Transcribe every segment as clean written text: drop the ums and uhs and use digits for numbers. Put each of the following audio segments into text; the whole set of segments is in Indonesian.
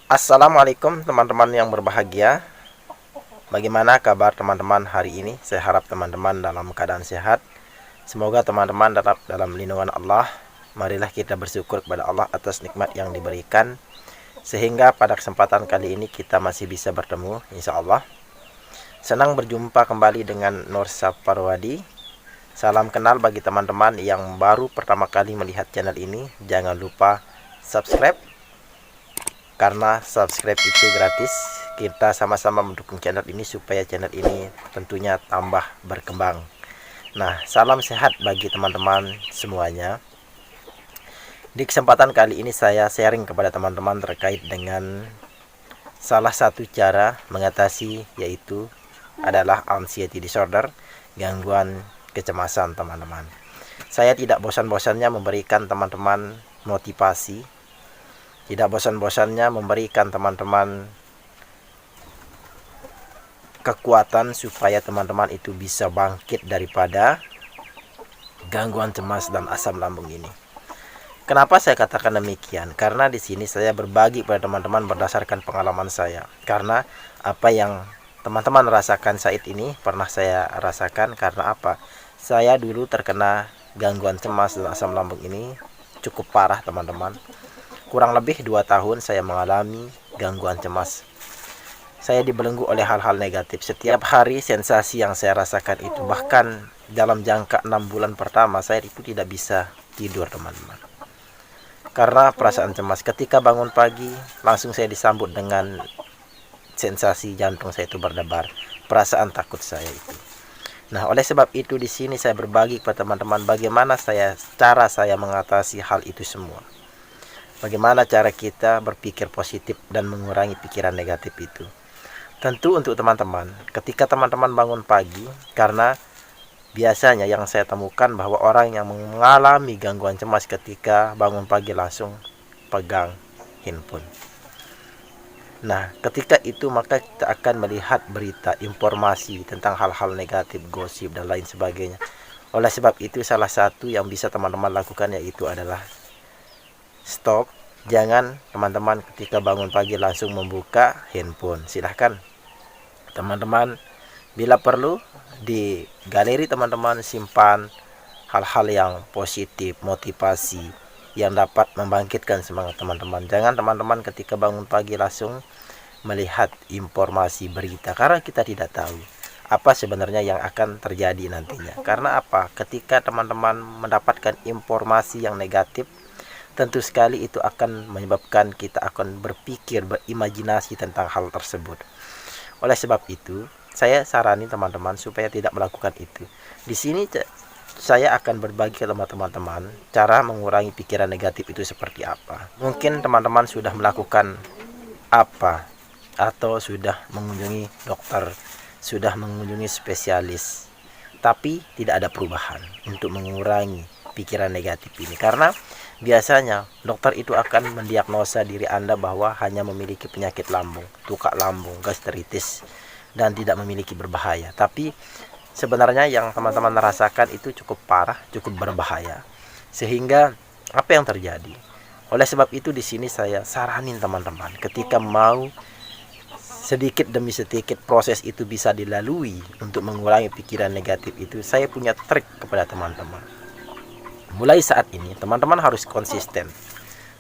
Assalamualaikum teman-teman yang berbahagia. Bagaimana kabar teman-teman hari ini? Saya harap teman-teman dalam keadaan sehat. Semoga teman-teman tetap dalam lindungan Allah. Marilah kita bersyukur kepada Allah atas nikmat yang diberikan, sehingga pada kesempatan kali ini kita masih bisa bertemu, insya Allah. Senang berjumpa kembali dengan Nur Saparwadi. Salam kenal bagi teman-teman yang baru pertama kali melihat channel ini. Jangan lupa subscribe, karena subscribe itu gratis. Kita sama-sama mendukung channel ini supaya channel ini tentunya tambah berkembang. Nah, salam sehat bagi teman-teman semuanya. Di kesempatan kali ini saya sharing kepada teman-teman terkait dengan salah satu cara mengatasi, yaitu adalah anxiety disorder, gangguan kecemasan teman-teman. Saya tidak bosan-bosannya memberikan teman-teman motivasi, tidak bosan-bosannya memberikan teman-teman kekuatan supaya teman-teman itu bisa bangkit daripada gangguan cemas dan asam lambung ini. Kenapa saya katakan demikian? Karena di sini saya berbagi pada teman-teman berdasarkan pengalaman saya. Karena apa yang teman-teman rasakan saat ini pernah saya rasakan. Karena apa? Saya dulu terkena gangguan cemas dan asam lambung ini cukup parah teman-teman. Kurang lebih 2 tahun saya mengalami gangguan cemas. Saya dibelenggu oleh hal-hal negatif. Setiap hari sensasi yang saya rasakan itu, bahkan dalam jangka 6 bulan pertama saya itu tidak bisa tidur teman-teman. Karena perasaan cemas, ketika bangun pagi langsung saya disambut dengan sensasi jantung saya itu berdebar, perasaan takut saya itu. Nah, oleh sebab itu di sini saya berbagi kepada teman-teman bagaimana cara saya mengatasi hal itu semua. Bagaimana cara kita berpikir positif dan mengurangi pikiran negatif itu. Tentu untuk teman-teman, ketika teman-teman bangun pagi, karena biasanya yang saya temukan bahwa orang yang mengalami gangguan cemas ketika bangun pagi langsung pegang handphone. Nah, ketika itu maka kita akan melihat berita, informasi tentang hal-hal negatif, gosip dan lain sebagainya. Oleh sebab itu salah satu yang bisa teman-teman lakukan yaitu adalah stop. Jangan teman-teman ketika bangun pagi langsung membuka handphone. Silahkan teman-teman, bila perlu di galeri teman-teman simpan hal-hal yang positif, motivasi yang dapat membangkitkan semangat teman-teman. Jangan teman-teman ketika bangun pagi langsung melihat informasi berita, karena kita tidak tahu apa sebenarnya yang akan terjadi nantinya. Karena apa? Ketika teman-teman mendapatkan informasi yang negatif, tentu sekali itu akan menyebabkan kita akan berpikir, berimajinasi tentang hal tersebut. Oleh sebab itu, saya sarani teman-teman supaya tidak melakukan itu. Di sini saya akan berbagi ke teman-teman cara mengurangi pikiran negatif itu seperti apa. Mungkin teman-teman sudah melakukan apa, atau sudah mengunjungi dokter, sudah mengunjungi spesialis, tapi tidak ada perubahan untuk mengurangi pikiran negatif ini. Karena biasanya dokter itu akan mendiagnosa diri Anda bahwa hanya memiliki penyakit lambung, tukak lambung, gastritis, dan tidak memiliki berbahaya. Tapi sebenarnya yang teman-teman rasakan itu cukup parah, cukup berbahaya. Sehingga apa yang terjadi? Oleh sebab itu di sini saya saranin teman-teman ketika mau sedikit demi sedikit proses itu bisa dilalui untuk mengurangi pikiran negatif itu, saya punya trik kepada teman-teman. Mulai saat ini teman-teman harus konsisten,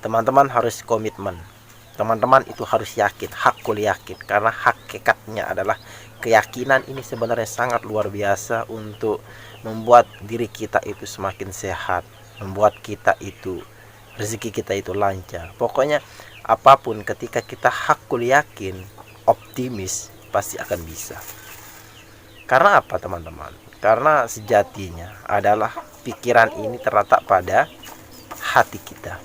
teman-teman harus komitmen, teman-teman itu harus yakin, hakul yakin. Karena hakikatnya adalah keyakinan ini sebenarnya sangat luar biasa untuk membuat diri kita itu semakin sehat, membuat kita itu rezeki kita itu lancar. Pokoknya apapun ketika kita hakul yakin, optimis, pasti akan bisa. Karena apa teman-teman? Karena sejatinya adalah pikiran ini terletak pada hati kita.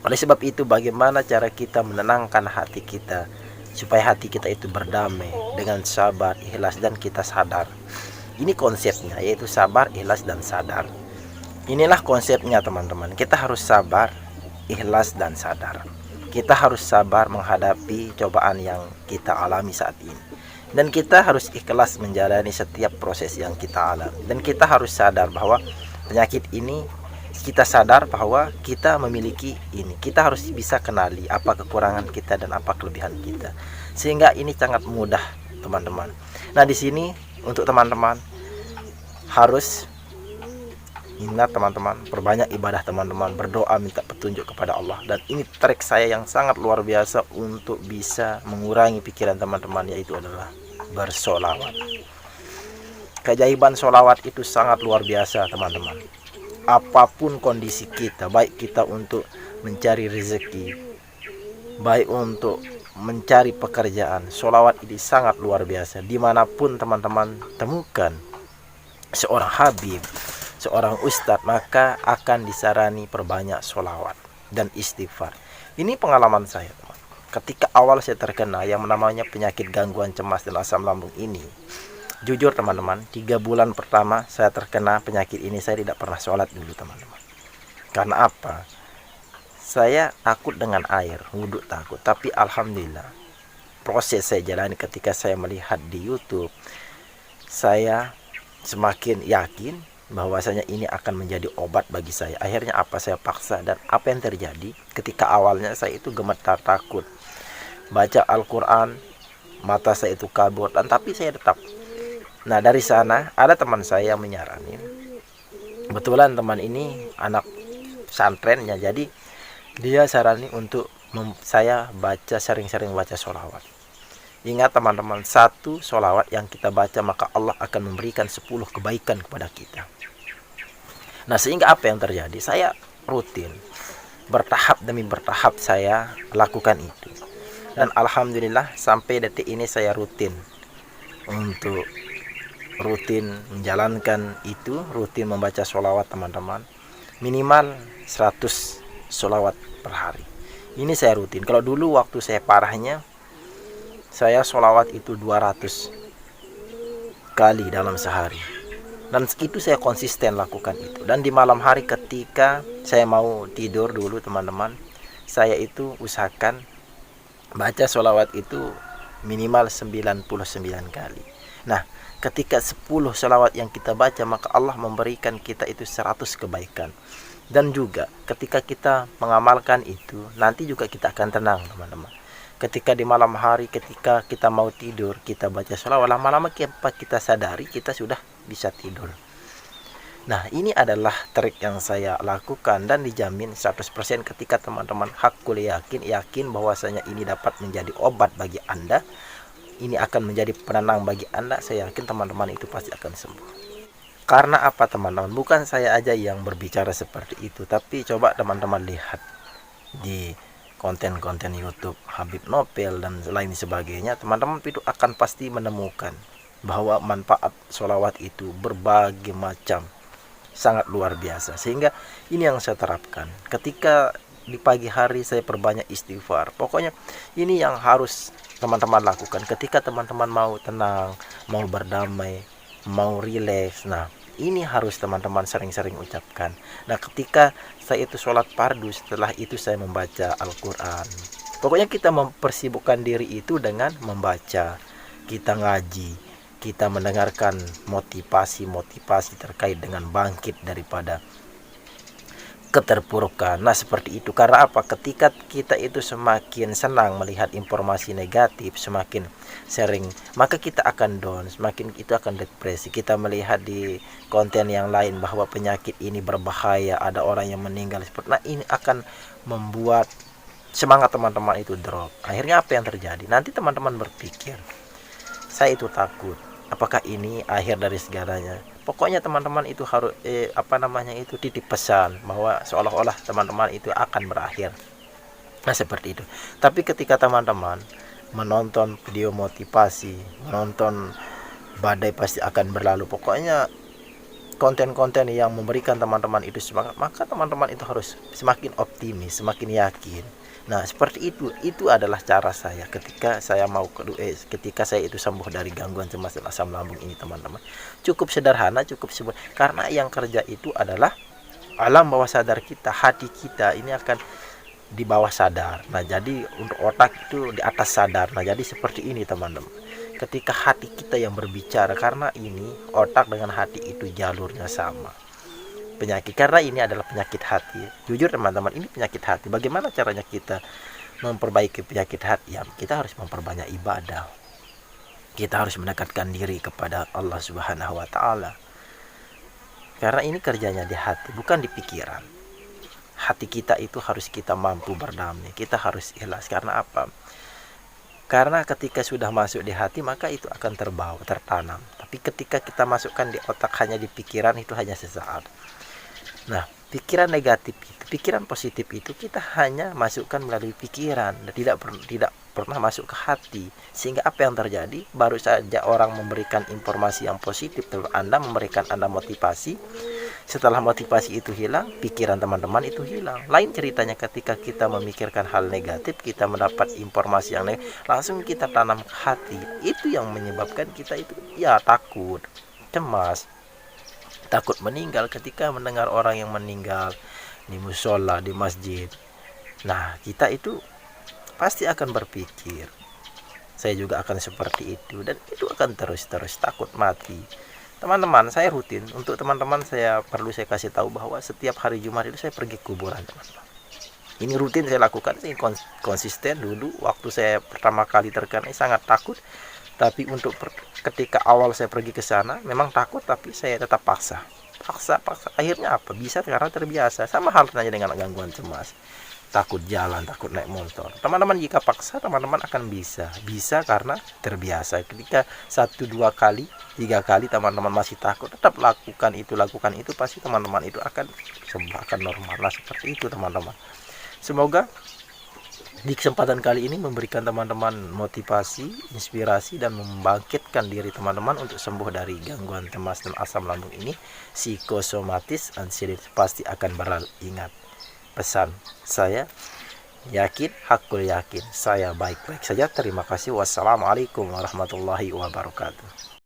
Oleh sebab itu bagaimana cara kita menenangkan hati kita supaya hati kita itu berdamai dengan sabar, ikhlas, dan kita sadar. Ini konsepnya, yaitu sabar, ikhlas, dan sadar. Inilah konsepnya teman-teman. Kita harus sabar, ikhlas, dan sadar. Kita harus sabar menghadapi cobaan yang kita alami saat ini. Dan kita harus ikhlas menjalani setiap proses yang kita alami. Dan kita harus sadar bahwa penyakit ini kita sadar bahwa kita memiliki ini. Kita harus bisa kenali apa kekurangan kita dan apa kelebihan kita. Sehingga ini sangat mudah, teman-teman. Nah, di sini untuk teman-teman harus ingat, teman-teman, perbanyak ibadah, teman-teman, berdoa minta petunjuk kepada Allah. Dan ini trik saya yang sangat luar biasa untuk bisa mengurangi pikiran teman-teman, yaitu adalah bersolawat. Keajaiban solawat itu sangat luar biasa, teman-teman. Apapun kondisi kita, baik kita untuk mencari rezeki, baik untuk mencari pekerjaan, solawat ini sangat luar biasa. Dimanapun teman-teman temukan seorang habib, seorang ustadz, maka akan disarani perbanyak solawat dan istighfar. Ini pengalaman saya, teman. Ketika awal saya terkena yang namanya penyakit gangguan cemas dan asam lambung ini, jujur teman-teman, 3 bulan pertama saya terkena penyakit ini, saya tidak pernah sholat dulu, teman-teman. Karena apa? Saya takut dengan air, wudhu takut. Tapi alhamdulillah, proses saya jalani ketika saya melihat di YouTube, saya semakin yakin bahwasanya ini akan menjadi obat bagi saya. Akhirnya apa? Saya paksa. Dan apa yang terjadi? Ketika awalnya saya itu gemetar takut, baca Al-Quran, mata saya itu kabur, dan tapi saya tetap. Nah, dari sana ada teman saya yang menyaranin. Kebetulan teman ini anak pesantrennya, jadi dia sarani untuk saya baca, sering-sering baca sholawat. Ingat teman-teman, 1 sholawat yang kita baca maka Allah akan memberikan 10 kebaikan kepada kita. Nah, sehingga apa yang terjadi? Saya rutin, bertahap demi bertahap saya lakukan itu. Dan alhamdulillah sampai detik ini saya rutin menjalankan itu, rutin membaca sholawat, teman-teman. Minimal 100 sholawat per hari. Ini saya rutin. Kalau dulu waktu saya parahnya, saya sholawat itu 200 kali dalam sehari. Dan itu saya konsisten lakukan itu. Dan di malam hari ketika saya mau tidur dulu, teman-teman, saya itu usahakan baca sholawat itu minimal 99 kali. Nah, ketika 10 sholawat yang kita baca, maka Allah memberikan kita itu 100 kebaikan. Dan juga ketika kita mengamalkan itu, nanti juga kita akan tenang, teman-teman. Ketika di malam hari, ketika kita mau tidur, kita baca sholawat, lama-lama kita sadari kita sudah bisa tidur. Nah, ini adalah trik yang saya lakukan dan dijamin 100% ketika teman-teman hakul yakin bahwasanya ini dapat menjadi obat bagi Anda. Ini akan menjadi penenang bagi Anda. Saya yakin teman-teman itu pasti akan sembuh. Karena apa, teman-teman? Bukan saya aja yang berbicara seperti itu, tapi coba teman-teman lihat di konten-konten YouTube Habib Nopel dan lain sebagainya, teman-teman itu akan pasti menemukan bahwa manfaat sholawat itu berbagai macam, sangat luar biasa. Sehingga ini yang saya terapkan. Ketika di pagi hari saya perbanyak istighfar. Pokoknya ini yang harus teman-teman lakukan ketika teman-teman mau tenang, mau berdamai, mau rileks. Nah, ini harus teman-teman sering-sering ucapkan. Nah, ketika saya itu sholat fardu, setelah itu saya membaca Al-Quran. Pokoknya kita mempersibukkan diri itu dengan membaca, kita ngaji, kita mendengarkan motivasi terkait dengan bangkit daripada keterpurukan. Nah, seperti itu. Karena apa? Ketika kita itu semakin senang melihat informasi negatif, semakin sering, maka kita akan down, semakin itu akan depresi. Kita melihat di konten yang lain bahwa penyakit ini berbahaya, ada orang yang meninggal. Nah, ini akan membuat semangat teman-teman itu drop. Akhirnya apa yang terjadi? Nanti teman-teman berpikir, saya itu takut, apakah ini akhir dari segalanya? Pokoknya teman-teman itu harus titip pesan bahwa seolah-olah teman-teman itu akan berakhir. Nah, seperti itu. Tapi ketika teman-teman menonton video motivasi, menonton badai pasti akan berlalu, pokoknya konten-konten yang memberikan teman-teman itu semangat, maka teman-teman itu harus semakin optimis, semakin yakin. Nah, seperti itu adalah cara saya ketika saya ketika saya itu sembuh dari gangguan cemas dan asam lambung ini, teman-teman. Cukup sederhana, cukup simpel. Karena yang kerja itu adalah alam bawah sadar kita, hati kita ini akan di bawah sadar. Nah, jadi untuk otak itu di atas sadar. Nah, jadi seperti ini, teman-teman. Ketika hati kita yang berbicara, karena ini otak dengan hati itu jalurnya sama. penyakit, karena ini adalah penyakit hati. Jujur teman-teman, ini penyakit hati. Bagaimana caranya kita memperbaiki penyakit hati? Ya, kita harus memperbanyak ibadah. Kita harus mendekatkan diri kepada Allah Subhanahu wa taala. Karena ini kerjanya di hati, bukan di pikiran. Hati kita itu harus kita mampu berdamai. Kita harus ikhlas. Karena apa? Karena ketika sudah masuk di hati, maka itu akan terbawa, tertanam. Tapi ketika kita masukkan di otak, hanya di pikiran, itu hanya sesaat. Nah, pikiran negatif itu, pikiran positif itu kita hanya masukkan melalui pikiran, dan tidak pernah masuk ke hati. Sehingga apa yang terjadi? Baru saja orang memberikan informasi yang positif, Anda memberikan Anda motivasi. Setelah motivasi itu hilang, pikiran teman-teman itu hilang. Lain ceritanya ketika kita memikirkan hal negatif, kita mendapat informasi yang negatif, langsung kita tanam ke hati. Itu yang menyebabkan kita itu ya takut, cemas, takut meninggal ketika mendengar orang yang meninggal di musola, di masjid. Nah, kita itu pasti akan berpikir, saya juga akan seperti itu, dan itu akan terus takut mati. Teman-teman, saya rutin, untuk teman-teman saya kasih tahu bahwa setiap hari Jumat itu saya pergi kuburan, teman-teman. Ini rutin saya lakukan, saya konsisten. Dulu waktu saya pertama kali terkena sangat takut, tapi untuk ketika awal saya pergi ke sana memang takut, tapi saya tetap paksa. Akhirnya apa? Bisa karena terbiasa. Sama halnya dengan gangguan cemas. Takut jalan, takut naik motor. Teman-teman, jika paksa, teman-teman akan bisa karena terbiasa. Ketika 1, 2 kali, 3 kali teman-teman masih takut, tetap lakukan itu, pasti teman-teman itu akan normal. Nah, seperti itu teman-teman. Semoga di kesempatan kali ini memberikan teman-teman motivasi, inspirasi, dan membangkitkan diri teman-teman untuk sembuh dari gangguan cemas dan asam lambung ini. Psikosomatis anxiety pasti akan berlalu. Ingat pesan saya, hakul yakin, saya baik-baik saja. Terima kasih. Wassalamualaikum warahmatullahi wabarakatuh.